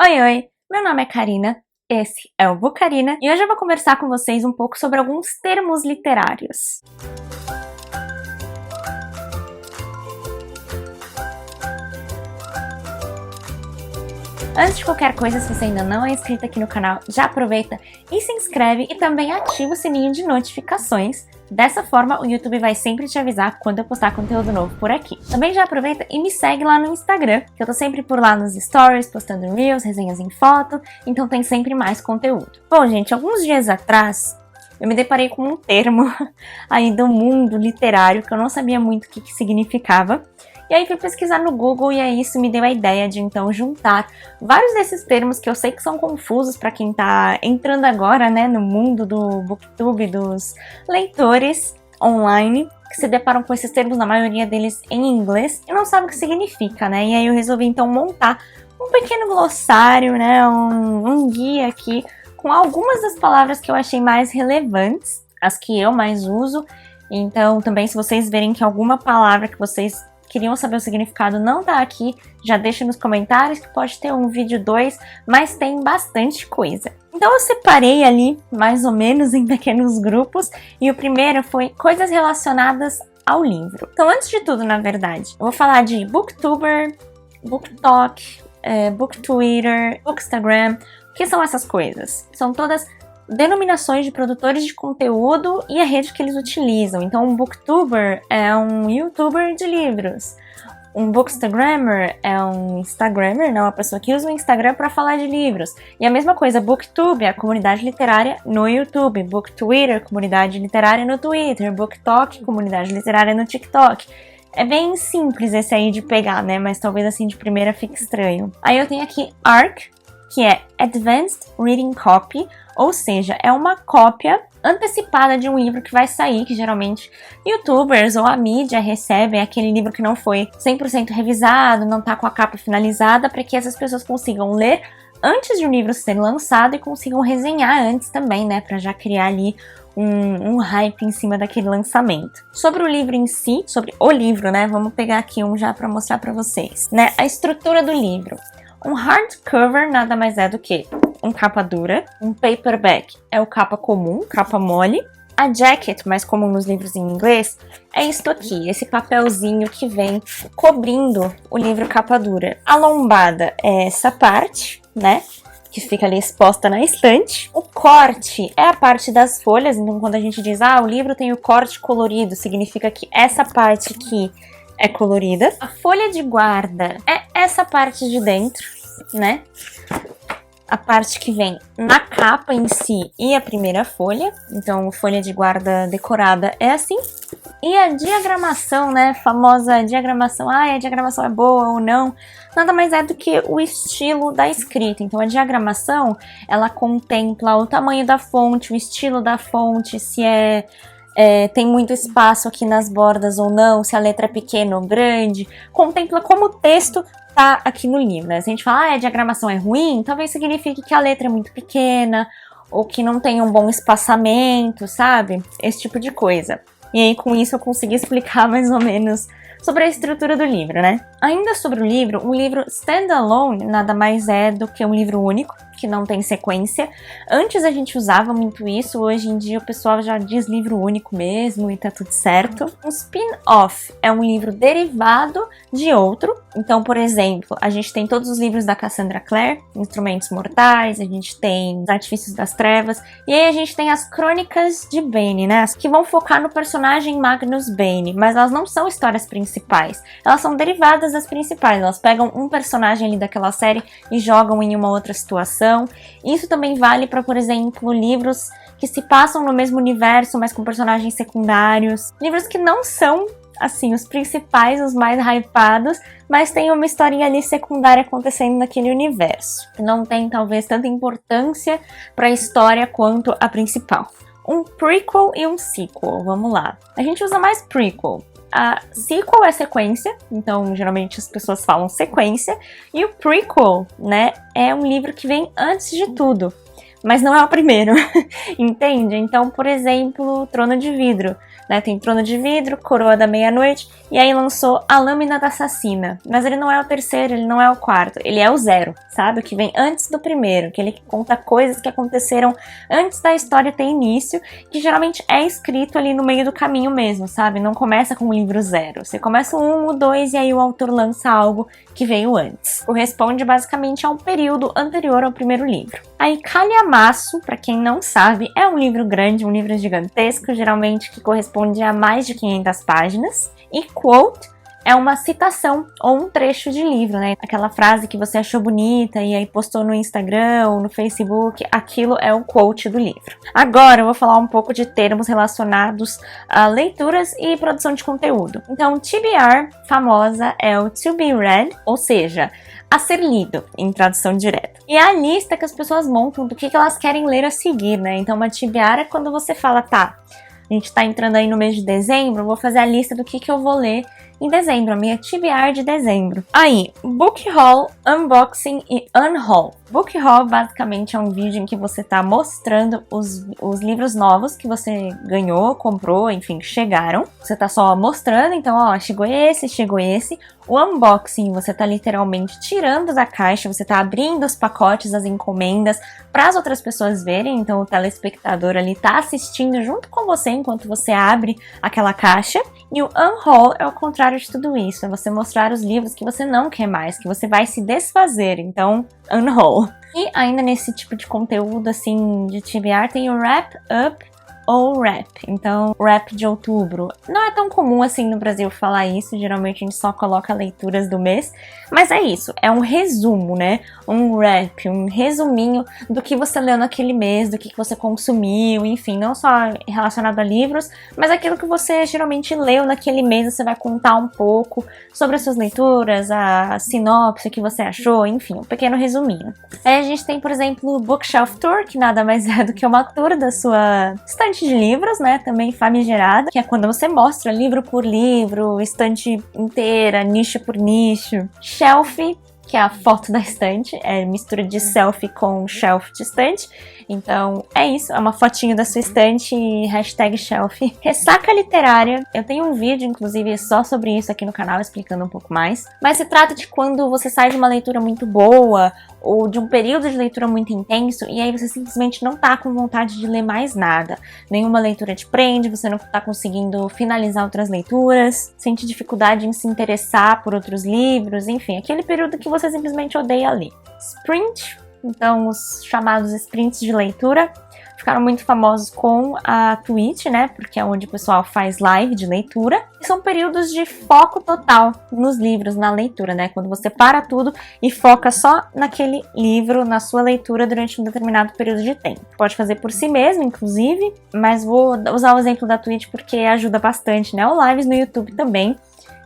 Oi, oi! Meu nome é Karina, esse é o Bucarina e hoje eu vou conversar com vocês um pouco sobre alguns termos literários. Antes de qualquer coisa, se você ainda não é inscrito aqui no canal, já aproveita e se inscreve e também ativa o sininho de notificações. Dessa forma, o YouTube vai sempre te avisar quando eu postar conteúdo novo por aqui. Também já aproveita e me segue lá no Instagram, que eu tô sempre por lá nos stories, postando reels, resenhas em foto, então tem sempre mais conteúdo. Bom, gente, alguns dias atrás, eu me deparei com um termo aí do mundo literário que eu não sabia muito o que significava. E aí fui pesquisar no Google e aí isso me deu a ideia de então juntar vários desses termos que eu sei que são confusos para quem tá entrando agora, né, no mundo do Booktube, dos leitores online, que se deparam com esses termos, na maioria deles em inglês, e não sabem o que significa, né? E aí eu resolvi então montar um pequeno glossário, né, um guia aqui com algumas das palavras que eu achei mais relevantes, as que eu mais uso. Então também, se vocês verem que alguma palavra que vocês queriam saber o significado não tá aqui, já deixa nos comentários que pode ter um vídeo 2, mas tem bastante coisa. Então eu separei ali, mais ou menos, em pequenos grupos, e o primeiro foi coisas relacionadas ao livro. Então antes de tudo, na verdade, eu vou falar de Booktuber, BookTok, BookTwitter, Bookstagram. O que são essas coisas? São todas denominações de produtores de conteúdo e a rede que eles utilizam. Então, um booktuber é um youtuber de livros. Um bookstagrammer é um instagrammer, não, uma pessoa que usa o Instagram para falar de livros. E a mesma coisa, booktube é a comunidade literária no YouTube, booktwitter, comunidade literária no Twitter, booktok, comunidade literária no TikTok. É bem simples esse aí de pegar, né? Mas talvez assim de primeira fique estranho. Aí eu tenho aqui ARC, que é Advanced Reading Copy, ou seja, é uma cópia antecipada de um livro que vai sair, que geralmente youtubers ou a mídia recebem aquele livro que não foi 100% revisado, não tá com a capa finalizada, para que essas pessoas consigam ler antes de um livro ser lançado e consigam resenhar antes também, né, para já criar ali um hype em cima daquele lançamento. Sobre o livro em si, sobre o livro, né, vamos pegar aqui um já para mostrar para vocês, né, a estrutura do livro. Um hardcover nada mais é do que um capa dura, um paperback é o capa comum, capa mole. A jacket, mais comum nos livros em inglês, é isto aqui, esse papelzinho que vem cobrindo o livro capa dura. A lombada é essa parte, né, que fica ali exposta na estante. O corte é a parte das folhas, então quando a gente diz, o livro tem o corte colorido, significa que essa parte aqui é colorida. A folha de guarda é essa parte de dentro, né? A parte que vem na capa em si e a primeira folha. Então, folha de guarda decorada é assim. E a diagramação, né? Famosa diagramação. A diagramação é boa ou não. Nada mais é do que o estilo da escrita. Então, a diagramação, ela contempla o tamanho da fonte, o estilo da fonte, se tem muito espaço aqui nas bordas ou não, se a letra é pequena ou grande, contempla como o texto tá aqui no livro, né? Se a gente fala, a diagramação é ruim, talvez signifique que a letra é muito pequena, ou que não tem um bom espaçamento, sabe? Esse tipo de coisa. E aí, com isso, eu consegui explicar mais ou menos sobre a estrutura do livro, né? Ainda sobre o livro standalone nada mais é do que um livro único, que não tem sequência. Antes a gente usava muito isso, hoje em dia o pessoal já diz livro único mesmo e tá tudo certo. Um spin-off é um livro derivado de outro. Então, por exemplo, a gente tem todos os livros da Cassandra Clare, Instrumentos Mortais, a gente tem Os Artifícios das Trevas, e aí a gente tem as Crônicas de Bane, né? Que vão focar no personagem Magnus Bane, mas elas não são histórias principais, elas são derivadas das principais, elas pegam um personagem ali daquela série e jogam em uma outra situação. Isso também vale para, por exemplo, livros que se passam no mesmo universo, mas com personagens secundários. Livros que não são, assim, os principais, os mais hypados, mas tem uma historinha ali secundária acontecendo naquele universo. Que não tem, talvez, tanta importância para a história quanto a principal. Um prequel e um sequel, vamos lá. A gente usa mais prequel. A sequel é sequência, então geralmente as pessoas falam sequência, e o prequel, né, é um livro que vem antes de tudo, mas não é o primeiro, entende? Então, por exemplo, Trono de Vidro né? Tem Trono de Vidro, Coroa da Meia-Noite, e aí lançou A Lâmina da Assassina. Mas ele não é o terceiro, ele não é o quarto, ele é o zero, sabe? O que vem antes do primeiro, aquele que conta coisas que aconteceram antes da história ter início, que geralmente é escrito ali no meio do caminho mesmo, sabe? Não começa com o livro zero. Você começa o 1, o 2 e aí o autor lança algo que veio antes. Corresponde basicamente a um período anterior ao primeiro livro. Aí Calhamaço, para quem não sabe, é um livro grande, um livro gigantesco, geralmente que corresponde a mais de 500 páginas. E Quote é uma citação ou um trecho de livro, né? Aquela frase que você achou bonita e aí postou no Instagram ou no Facebook, aquilo é o quote do livro. Agora eu vou falar um pouco de termos relacionados a leituras e produção de conteúdo. Então, TBR, famosa, é o to be read, ou seja, a ser lido, em tradução direta. E é a lista que as pessoas montam do que elas querem ler a seguir, né? Então, uma TBR é quando você fala, tá, a gente tá entrando aí no mês de dezembro, eu vou fazer a lista do que eu vou ler em dezembro, a minha TBR de dezembro. Aí, Book Haul, Unboxing e Unhaul. Book Haul basicamente é um vídeo em que você tá mostrando os livros novos que você ganhou, comprou, enfim, chegaram. Você tá só mostrando, então, ó, chegou esse, chegou esse. O unboxing, você tá literalmente tirando da caixa, você tá abrindo os pacotes, as encomendas para as outras pessoas verem, então o telespectador ali tá assistindo junto com você enquanto você abre aquela caixa. E o unhaul é o contrário de tudo isso, é você mostrar os livros que você não quer mais, que você vai se desfazer, então unhaul. E ainda nesse tipo de conteúdo assim de TBR tem o wrap up ou wrap, então wrap de outubro. Não é tão comum assim no Brasil falar isso, geralmente a gente só coloca leituras do mês, mas é isso, é um resumo, né? Um wrap, um resuminho do que você leu naquele mês, do que você consumiu, enfim, não só relacionado a livros, mas aquilo que você geralmente leu naquele mês, você vai contar um pouco sobre as suas leituras, a sinopse, o que você achou, enfim, um pequeno resuminho. Aí a gente tem, por exemplo, o Bookshelf Tour, que nada mais é do que uma tour da sua estante de livros, né, também famigerada, que é quando você mostra livro por livro, estante inteira, nicho por nicho. Shelf, que é a foto da estante, é mistura de selfie com shelf de estante. Então é isso, é uma fotinho da sua estante e hashtag shelf. Ressaca literária, eu tenho um vídeo inclusive só sobre isso aqui no canal, explicando um pouco mais. Mas se trata de quando você sai de uma leitura muito boa ou de um período de leitura muito intenso e aí você simplesmente não tá com vontade de ler mais nada. Nenhuma leitura te prende, você não tá conseguindo finalizar outras leituras, sente dificuldade em se interessar por outros livros, enfim, aquele período que você simplesmente odeia ler. Sprint, então os chamados sprints de leitura, ficaram muito famosos com a Twitch, né, porque é onde o pessoal faz live de leitura. E são períodos de foco total nos livros, na leitura, né, quando você para tudo e foca só naquele livro, na sua leitura durante um determinado período de tempo. Pode fazer por si mesmo, inclusive, mas vou usar o exemplo da Twitch porque ajuda bastante, né, ou lives no YouTube também.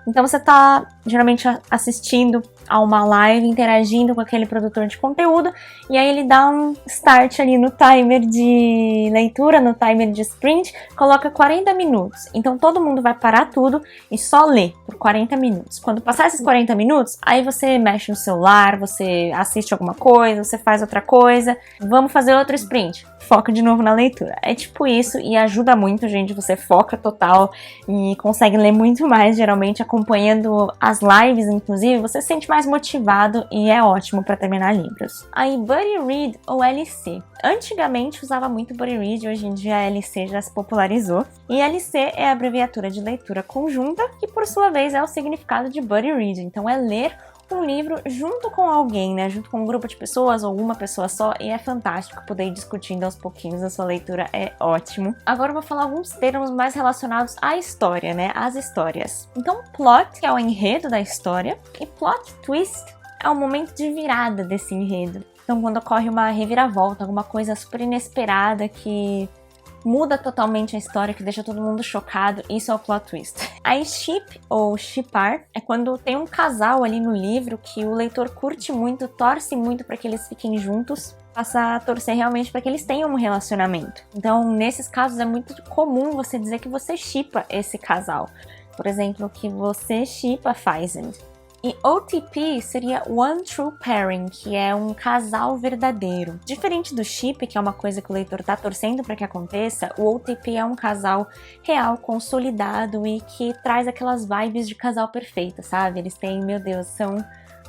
Então você tá geralmente assistindo a uma live, interagindo com aquele produtor de conteúdo, e aí ele dá um start ali no timer de leitura, no timer de sprint, coloca 40 minutos. Então todo mundo vai parar tudo e só ler por 40 minutos. Quando passar esses 40 minutos, aí você mexe no celular, você assiste alguma coisa, você faz outra coisa, vamos fazer outro sprint. Foca de novo na leitura. É tipo isso e ajuda muito, gente. Você foca total e consegue ler muito mais, geralmente acompanhando as lives, inclusive, você se sente mais motivado e é ótimo para terminar livros. Aí, Buddy Read ou LC. Antigamente usava muito Buddy Read, hoje em dia a LC já se popularizou. E LC é a abreviatura de leitura conjunta, que por sua vez é o significado de Buddy Read. Então é ler um livro junto com alguém, né? Junto com um grupo de pessoas ou uma pessoa só, e é fantástico poder ir discutindo aos pouquinhos, a sua leitura é ótimo. Agora eu vou falar alguns termos mais relacionados à história, né? Às histórias. Então, plot, que é o enredo da história, e plot twist é o momento de virada desse enredo. Então, quando ocorre uma reviravolta, alguma coisa super inesperada que muda totalmente a história, que deixa todo mundo chocado, isso é o plot twist. Aí ship, ou shippar, é quando tem um casal ali no livro que o leitor curte muito, torce muito para que eles fiquem juntos, passa a torcer realmente para que eles tenham um relacionamento. Então, nesses casos, é muito comum você dizer que você shippa esse casal. Por exemplo, que você shippa Faisand. E OTP seria One True Pairing, que é um casal verdadeiro. Diferente do ship, que é uma coisa que o leitor tá torcendo para que aconteça, o OTP é um casal real, consolidado e que traz aquelas vibes de casal perfeito, sabe? Eles têm, meu Deus, são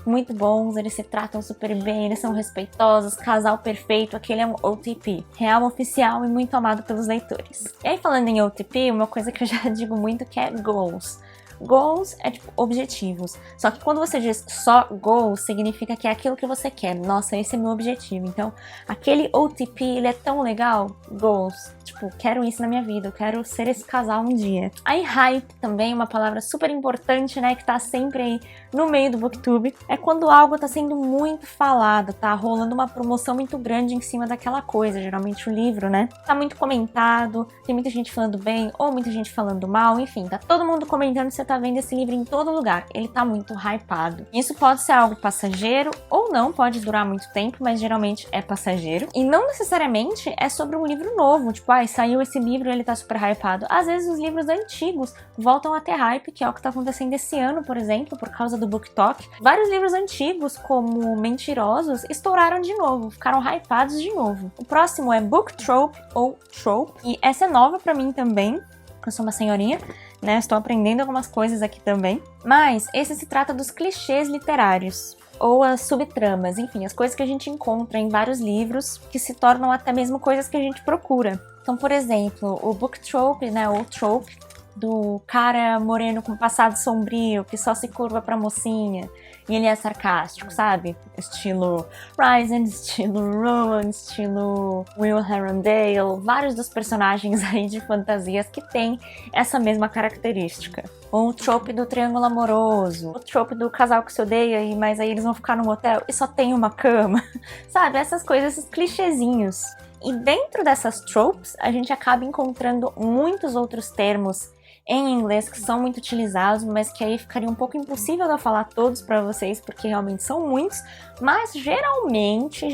muito bons, eles se tratam super bem, eles são respeitosos, casal perfeito, aquele é um OTP, real, oficial e muito amado pelos leitores. E aí, falando em OTP, uma coisa que eu já digo muito que é goals. Goals é tipo objetivos, só que quando você diz só goals, significa que é aquilo que você quer. Nossa, esse é meu objetivo. Então, aquele OTP, ele é tão legal. Goals, tipo, quero isso na minha vida, eu quero ser esse casal um dia. Aí hype também, uma palavra super importante, né, que tá sempre aí no meio do booktube, é quando algo tá sendo muito falado, tá rolando uma promoção muito grande em cima daquela coisa, geralmente o livro, né, tá muito comentado, tem muita gente falando bem ou muita gente falando mal, enfim, tá todo mundo comentando, você tá vendo esse livro em todo lugar, ele tá muito hypado. Isso pode ser algo passageiro ou não, pode durar muito tempo, mas geralmente é passageiro, e não necessariamente é sobre um livro novo, tipo, saiu esse livro e ele tá super hypado. Às vezes os livros antigos voltam a ter hype, que é o que tá acontecendo esse ano, por exemplo, por causa do BookTok. Vários livros antigos, como Mentirosos, estouraram de novo, ficaram hypados de novo. O próximo é Book Trope ou Trope, e essa é nova pra mim também. Eu sou uma senhorinha, né? Estou aprendendo algumas coisas aqui também. Mas esse se trata dos clichês literários, ou as subtramas, enfim, as coisas que a gente encontra em vários livros que se tornam até mesmo coisas que a gente procura. Então, por exemplo, o book trope, né, ou trope, do cara moreno com passado sombrio que só se curva pra mocinha e ele é sarcástico, sabe? Estilo Ryzen, estilo Rowan, estilo Will Herondale, vários dos personagens aí de fantasias que tem essa mesma característica. Ou o trope do triângulo amoroso, o trope do casal que se odeia, mas aí eles vão ficar num hotel e só tem uma cama, sabe? Essas coisas, esses clichêzinhos. E dentro dessas tropes, a gente acaba encontrando muitos outros termos em inglês que são muito utilizados, mas que aí ficaria um pouco impossível de eu falar todos para vocês, porque realmente são muitos, mas geralmente,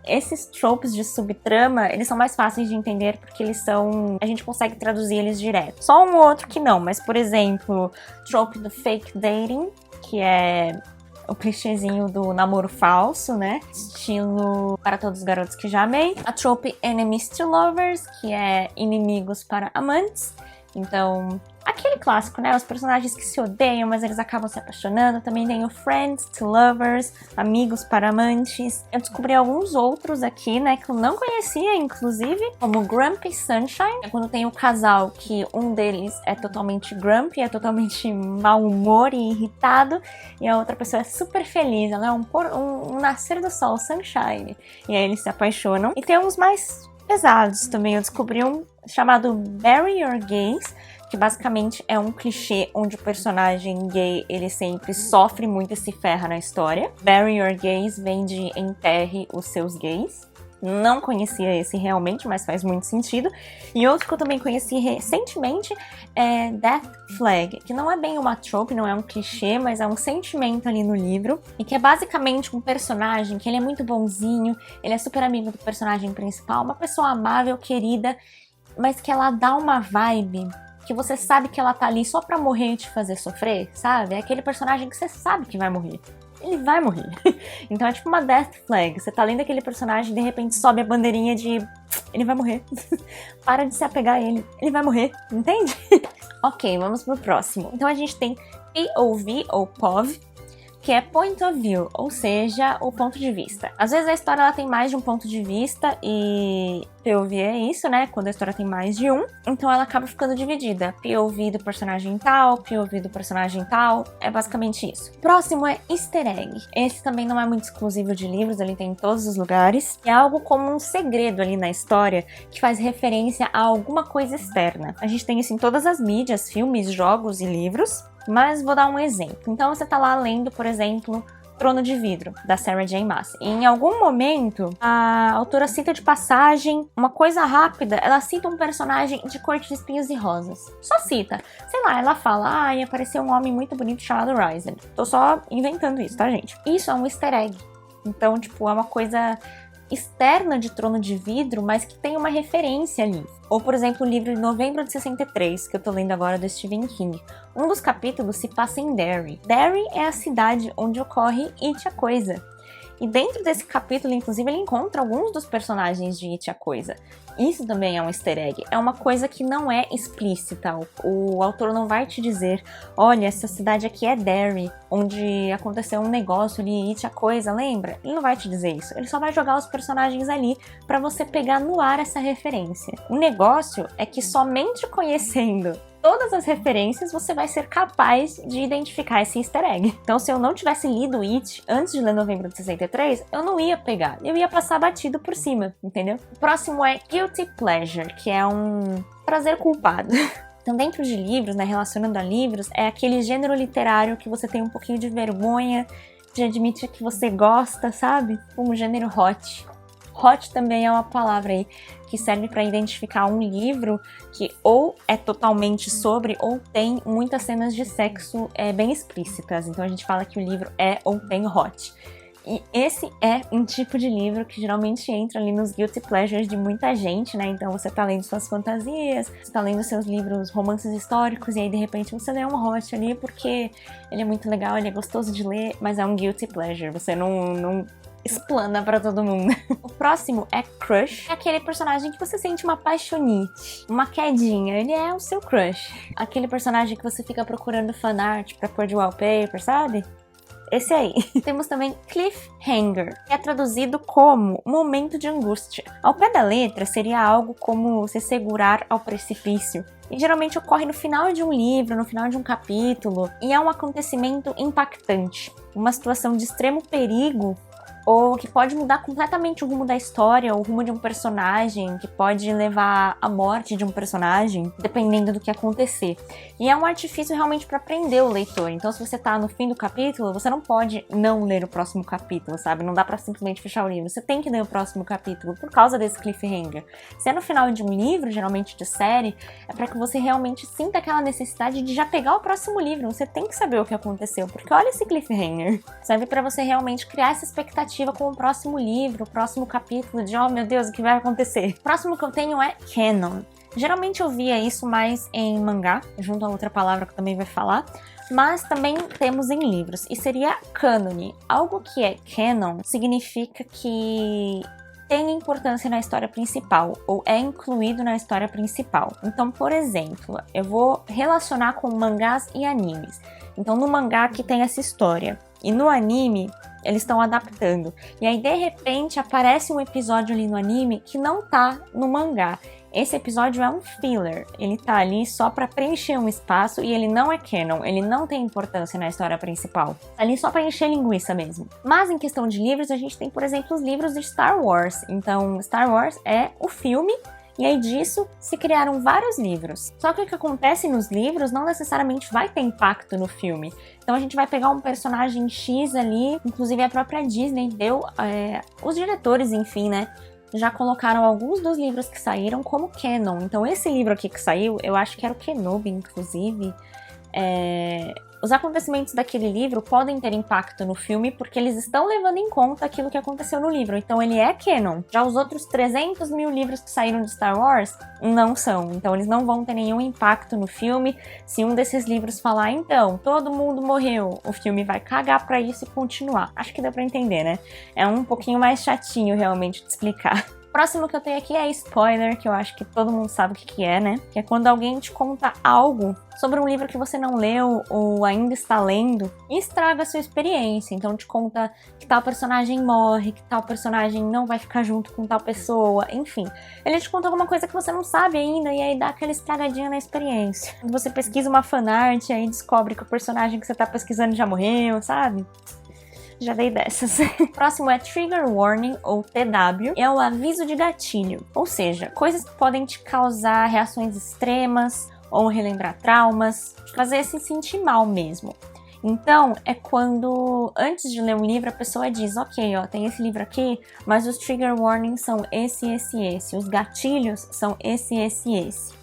esses tropes de subtrama, eles são mais fáceis de entender porque eles são... a gente consegue traduzir eles direto. Só um ou outro que não, mas por exemplo, trope do fake dating, que é o clichêzinho do namoro falso, né? Estilo Para Todos os Garotos que Já Amei. A trope Enemies to Lovers, que é inimigos para amantes. Então, aquele clássico, né? Os personagens que se odeiam, mas eles acabam se apaixonando. Também tem o Friends to Lovers, amigos para amantes. Eu descobri alguns outros aqui, né? Que eu não conhecia, inclusive, como Grumpy Sunshine. É quando tem o casal que um deles é totalmente grumpy, é totalmente mau humor e irritado. E a outra pessoa é super feliz. Ela é um nascer do sol, Sunshine. E aí eles se apaixonam. E tem uns mais pesados também. Eu descobri um chamado Bury Your Gays, que basicamente é um clichê onde o personagem gay, ele sempre sofre muito e se ferra na história. Bury Your Gays vem de enterre os seus gays. Não conhecia esse realmente, mas faz muito sentido. E outro que eu também conheci recentemente é Death Flag, que não é bem uma trope, não é um clichê, mas é um sentimento ali no livro. E que é basicamente um personagem que ele é muito bonzinho, ele é super amigo do personagem principal, uma pessoa amável, querida, mas que ela dá uma vibe que você sabe que ela tá ali só pra morrer e te fazer sofrer, sabe? É aquele personagem que você sabe que vai morrer. Ele vai morrer. Então é tipo uma death flag. Você tá lendo aquele personagem e de repente sobe a bandeirinha de... ele vai morrer. Para de se apegar a ele. Ele vai morrer. Entende? Ok, vamos pro próximo. Então a gente tem POV ou POV, que é point of view, ou seja, o ponto de vista. Às vezes a história ela tem mais de um ponto de vista e POV é isso, né? Quando a história tem mais de um, então ela acaba ficando dividida. POV do personagem tal, POV do personagem tal, é basicamente isso. Próximo é easter egg. Esse também não é muito exclusivo de livros, ele tem em todos os lugares. É algo como um segredo ali na história que faz referência a alguma coisa externa. A gente tem isso em todas as mídias, filmes, jogos e livros. Mas vou dar um exemplo. Então você tá lá lendo, por exemplo, Trono de Vidro, da Sarah J. Maas. E em algum momento, a autora cita de passagem uma coisa rápida, ela cita um personagem de cor de espinhos e rosas. Só cita. Sei lá, ela fala, apareceu um homem muito bonito chamado Ryzen. Tô só inventando isso, tá, gente? Isso é um easter egg. Então, tipo, é uma coisa externa de Trono de Vidro, mas que tem uma referência ali. Ou, por exemplo, o livro de Novembro de 63, que eu tô lendo agora do Stephen King. Um dos capítulos se passa em Derry. Derry é a cidade onde ocorre It, a Coisa. E dentro desse capítulo, inclusive, ele encontra alguns dos personagens de It, a Coisa. Isso também é um easter egg. É uma coisa que não é explícita. O autor não vai te dizer, olha, essa cidade aqui é Derry, onde aconteceu um negócio ali, It, a Coisa, lembra? Ele não vai te dizer isso. Ele só vai jogar os personagens ali pra você pegar no ar essa referência. O negócio é que somente conhecendo todas as referências, você vai ser capaz de identificar esse easter egg. Então, se eu não tivesse lido It antes de ler Novembro de 63, eu não ia pegar. Eu ia passar batido por cima, entendeu? O próximo é Guilty Pleasure, que é um prazer culpado. Então, dentro de livros, né, relacionando a livros, é aquele gênero literário que você tem um pouquinho de vergonha de admitir que você gosta, sabe? Como o gênero hot. Hot também é uma palavra aí que serve para identificar um livro que ou é totalmente sobre ou tem muitas cenas de sexo bem explícitas. Então a gente fala que o livro é ou tem hot. E esse é um tipo de livro que geralmente entra ali nos guilty pleasures de muita gente, né? Então você tá lendo suas fantasias, você tá lendo seus livros, romances históricos, e aí de repente você lê um hot ali porque ele é muito legal, ele é gostoso de ler, mas é um guilty pleasure. Você não explana pra todo mundo. O próximo é crush. É aquele personagem que você sente uma paixonite, uma quedinha. Ele é o seu crush. Aquele personagem que você fica procurando fanart pra pôr de wallpaper, sabe? Esse aí. Temos também cliffhanger, que é traduzido como momento de angústia. Ao pé da letra, seria algo como se segurar ao precipício. E geralmente ocorre no final de um livro, no final de um capítulo, e é um acontecimento impactante. Uma situação de extremo perigo, ou que pode mudar completamente o rumo da história, o rumo de um personagem, que pode levar à morte de um personagem, dependendo do que acontecer. E é um artifício realmente para prender o leitor. Então, se você tá no fim do capítulo, você não pode não ler o próximo capítulo, sabe? Não dá para simplesmente fechar o livro. Você tem que ler o próximo capítulo por causa desse cliffhanger. Se é no final de um livro, geralmente de série, é para que você realmente sinta aquela necessidade de já pegar o próximo livro. Você tem que saber o que aconteceu, porque olha esse cliffhanger. Serve para você realmente criar essa expectativa com o próximo livro, o próximo capítulo, de oh meu Deus, o que vai acontecer? O próximo que eu tenho é canon. Geralmente eu via isso mais em mangá, junto a outra palavra que eu também vai falar, mas também temos em livros, e seria cânone. Algo que é canon significa que tem importância na história principal, ou é incluído na história principal. Então, por exemplo, eu vou relacionar com mangás e animes. Então, no mangá que tem essa história, e no anime eles estão adaptando. E aí, de repente, aparece um episódio ali no anime que não tá no mangá. Esse episódio é um filler. Ele tá ali só pra preencher um espaço e ele não é canon. Ele não tem importância na história principal. Tá ali só pra encher linguiça mesmo. Mas em questão de livros, a gente tem, por exemplo, os livros de Star Wars. Então, Star Wars é o filme. E aí disso se criaram vários livros. Só que o que acontece nos livros não necessariamente vai ter impacto no filme. Então a gente vai pegar um personagem X ali, inclusive a própria Disney deu, os diretores, enfim, né, já colocaram alguns dos livros que saíram como canon. Então esse livro aqui que saiu, eu acho que era o Kenobi, inclusive, os acontecimentos daquele livro podem ter impacto no filme porque eles estão levando em conta aquilo que aconteceu no livro. Então ele é canon. Já os outros 300 mil livros que saíram de Star Wars não são. Então eles não vão ter nenhum impacto no filme. Se um desses livros falar, então, todo mundo morreu, o filme vai cagar pra isso e continuar. Acho que deu pra entender, né? É um pouquinho mais chatinho realmente de explicar. O próximo que eu tenho aqui é spoiler, que eu acho que todo mundo sabe o que é, né? Que é quando alguém te conta algo sobre um livro que você não leu ou ainda está lendo e estraga a sua experiência. Então te conta que tal personagem morre, que tal personagem não vai ficar junto com tal pessoa, enfim. Ele te conta alguma coisa que você não sabe ainda e aí dá aquela estragadinha na experiência. Quando você pesquisa uma fanart e aí descobre que o personagem que você tá pesquisando já morreu, sabe? Já dei dessas. O próximo é Trigger Warning, ou TW, é o aviso de gatilho. Ou seja, coisas que podem te causar reações extremas, ou relembrar traumas, fazer se sentir mal mesmo. Então, é quando, antes de ler um livro, a pessoa diz, ok, ó, tem esse livro aqui, mas os trigger warnings são esse, esse, esse. Os gatilhos são esse, esse, esse.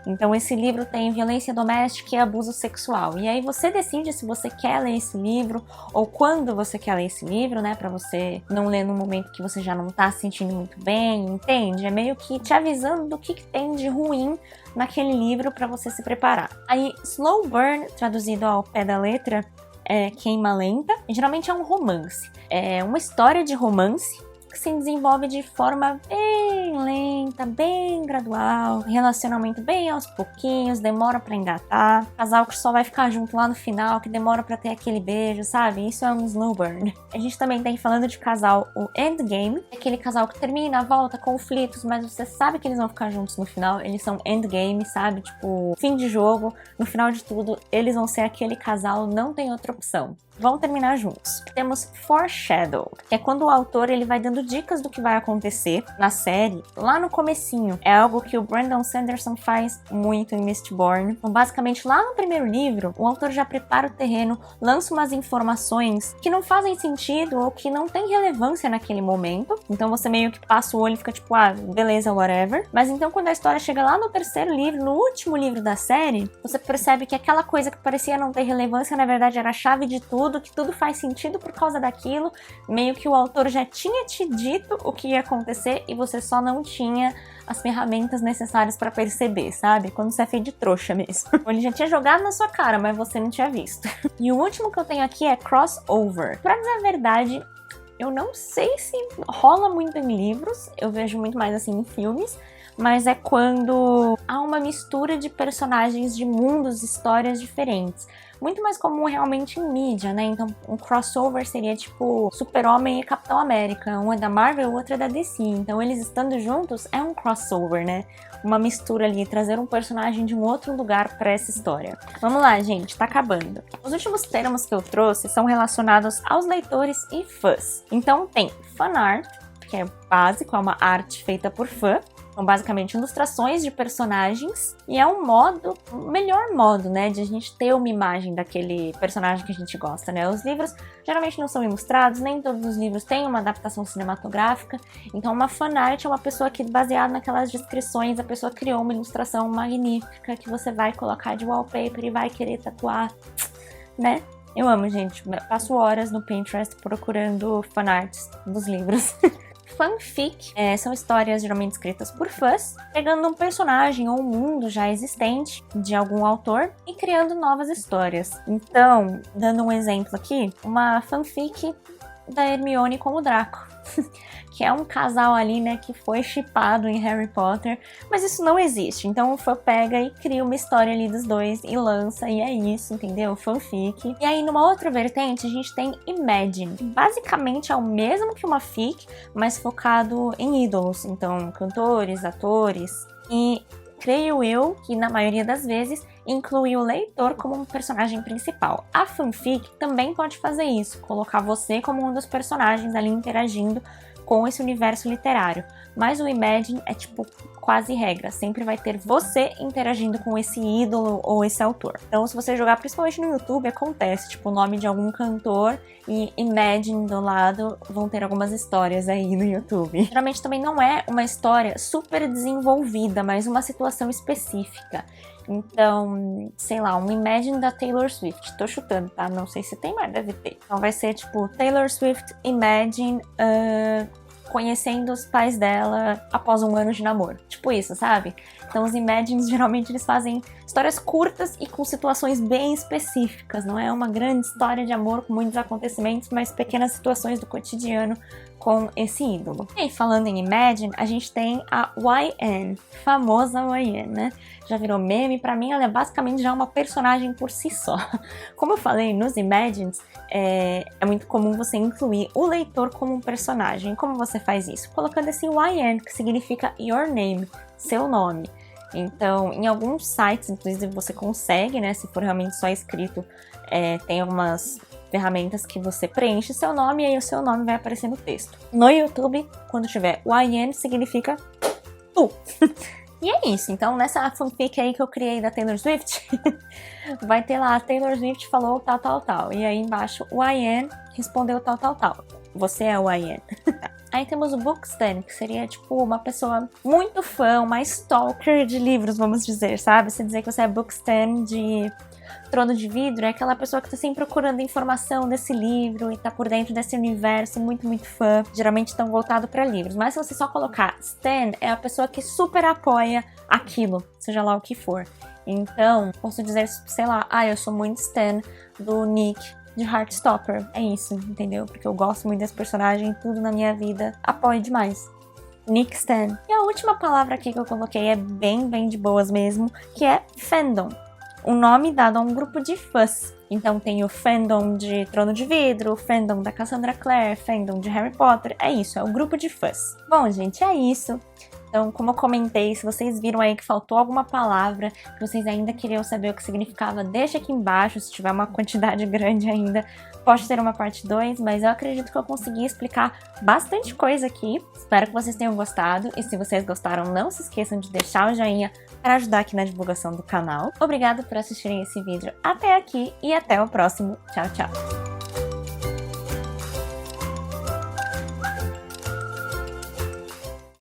Então esse livro tem violência doméstica e abuso sexual. E aí você decide se você quer ler esse livro ou quando você quer ler esse livro, né? Pra você não ler no momento que você já não tá se sentindo muito bem, entende? É meio que te avisando do que tem de ruim naquele livro para você se preparar. Aí, Slow Burn, traduzido ao pé da letra, é queima lenta. Geralmente é um romance. É uma história de romance que se desenvolve de forma bem lenta, bem gradual, relacionamento bem aos pouquinhos, demora pra engatar, casal que só vai ficar junto lá no final, que demora pra ter aquele beijo, sabe? Isso é um slow burn. A gente também tem, falando de casal, o endgame, aquele casal que termina, volta, conflitos, mas você sabe que eles vão ficar juntos no final, eles são endgame, sabe? Tipo, fim de jogo, no final de tudo, eles vão ser aquele casal, não tem outra opção. Vão terminar juntos. Temos foreshadow, que é quando o autor ele vai dando dicas do que vai acontecer na série lá no comecinho. É algo que o Brandon Sanderson faz muito em Mistborn. Então, basicamente, lá no primeiro livro, o autor já prepara o terreno, lança umas informações que não fazem sentido ou que não têm relevância naquele momento. Então você meio que passa o olho e fica tipo, ah, beleza, whatever. Mas então quando a história chega lá no terceiro livro, no último livro da série, você percebe que aquela coisa que parecia não ter relevância, na verdade era a chave de tudo, que tudo faz sentido por causa daquilo, meio que o autor já tinha te dito o que ia acontecer e você só não tinha as ferramentas necessárias pra perceber, sabe? Quando você é feio de trouxa mesmo. Ele já tinha jogado na sua cara, mas você não tinha visto. E o último que eu tenho aqui é crossover. Pra dizer a verdade, eu não sei se rola muito em livros, eu vejo muito mais assim em filmes, mas é quando há uma mistura de personagens de mundos, histórias diferentes. Muito mais comum realmente em mídia, né? Então, um crossover seria tipo Super-Homem e Capitão América. Um é da Marvel, o outro é da DC. Então, eles estando juntos é um crossover, né? Uma mistura ali, trazer um personagem de um outro lugar para essa história. Vamos lá, gente, tá acabando. Os últimos termos que eu trouxe são relacionados aos leitores e fãs. Então, tem fanart, que é básico, é uma arte feita por fã. São basicamente ilustrações de personagens e é um modo, o melhor modo, né, de a gente ter uma imagem daquele personagem que a gente gosta, né? Os livros geralmente não são ilustrados, nem todos os livros têm uma adaptação cinematográfica, então uma fanart é uma pessoa que, baseada naquelas descrições, a pessoa criou uma ilustração magnífica que você vai colocar de wallpaper e vai querer tatuar, né? Eu amo, gente, passo horas no Pinterest procurando fanarts dos livros. Fanfic são histórias geralmente escritas por fãs, pegando um personagem ou um mundo já existente de algum autor e criando novas histórias. Então, dando um exemplo aqui, uma fanfic da Hermione com o Draco, que é um casal ali, né, que foi shippado em Harry Potter, mas isso não existe. Então o fã pega e cria uma história ali dos dois e lança, e é isso, entendeu? Fanfic. E aí, numa outra vertente, a gente tem Imagine, que basicamente é o mesmo que uma fic, mas focado em ídolos, então cantores, atores, e creio eu que na maioria das vezes inclui o leitor como um personagem principal. A fanfic também pode fazer isso, colocar você como um dos personagens ali interagindo com esse universo literário. Mas o Imagine é tipo quase regra, sempre vai ter você interagindo com esse ídolo ou esse autor. Então, se você jogar principalmente no YouTube, acontece, tipo, o nome de algum cantor e Imagine do lado, vão ter algumas histórias aí no YouTube. Geralmente também não é uma história super desenvolvida, mas uma situação específica. Então, sei lá, um Imagine da Taylor Swift. Tô chutando, tá? Não sei se tem, mas deve ter. Então vai ser tipo Taylor Swift Imagine conhecendo os pais dela após um ano de namoro. Tipo isso, sabe? Então os Imagines geralmente eles fazem histórias curtas e com situações bem específicas. Não é uma grande história de amor com muitos acontecimentos, mas pequenas situações do cotidiano com esse ídolo. E aí, falando em Imagine, a gente tem a YN, famosa YN, né? Já virou meme, pra mim ela é basicamente já uma personagem por si só. Como eu falei, nos Imagines, é muito comum você incluir o leitor como um personagem. Como você faz isso? Colocando esse YN, que significa Your Name, seu nome. Então, em alguns sites, inclusive, você consegue, né? Se for realmente só escrito, tem algumas ferramentas que você preenche seu nome e aí o seu nome vai aparecer no texto. No YouTube, quando tiver YN, significa tu. E é isso, então nessa fanfic aí que eu criei da Taylor Swift, vai ter lá, a Taylor Swift falou tal, e aí embaixo o YN respondeu tal. Você é o YN. Aí temos o Bookstan, que seria tipo uma pessoa muito fã, uma stalker de livros, vamos dizer, sabe? Você dizer que você é Bookstan de Trono de Vidro é aquela pessoa que tá sempre procurando informação desse livro e tá por dentro desse universo, muito, muito fã. Geralmente estão voltados para livros. Mas se você só colocar Stan, é a pessoa que super apoia aquilo, seja lá o que for. Então, posso dizer, sei lá, eu sou muito Stan do Nick de Heartstopper. É isso, entendeu? Porque eu gosto muito desse personagem, tudo na minha vida apoio demais. Nick Stan. E a última palavra aqui que eu coloquei é bem, bem de boas mesmo, que é fandom. Um nome dado a um grupo de fãs. Então tem o fandom de Trono de Vidro, o fandom da Cassandra Clare, fandom de Harry Potter. É isso, é um grupo de fãs. Bom, gente, é isso. Então, como eu comentei, se vocês viram aí que faltou alguma palavra, que vocês ainda queriam saber o que significava, deixa aqui embaixo, se tiver uma quantidade grande ainda, pode ter uma parte 2, mas eu acredito que eu consegui explicar bastante coisa aqui. Espero que vocês tenham gostado, e se vocês gostaram, não se esqueçam de deixar o joinha para ajudar aqui na divulgação do canal. Obrigada por assistirem esse vídeo até aqui, e até o próximo. Tchau, tchau!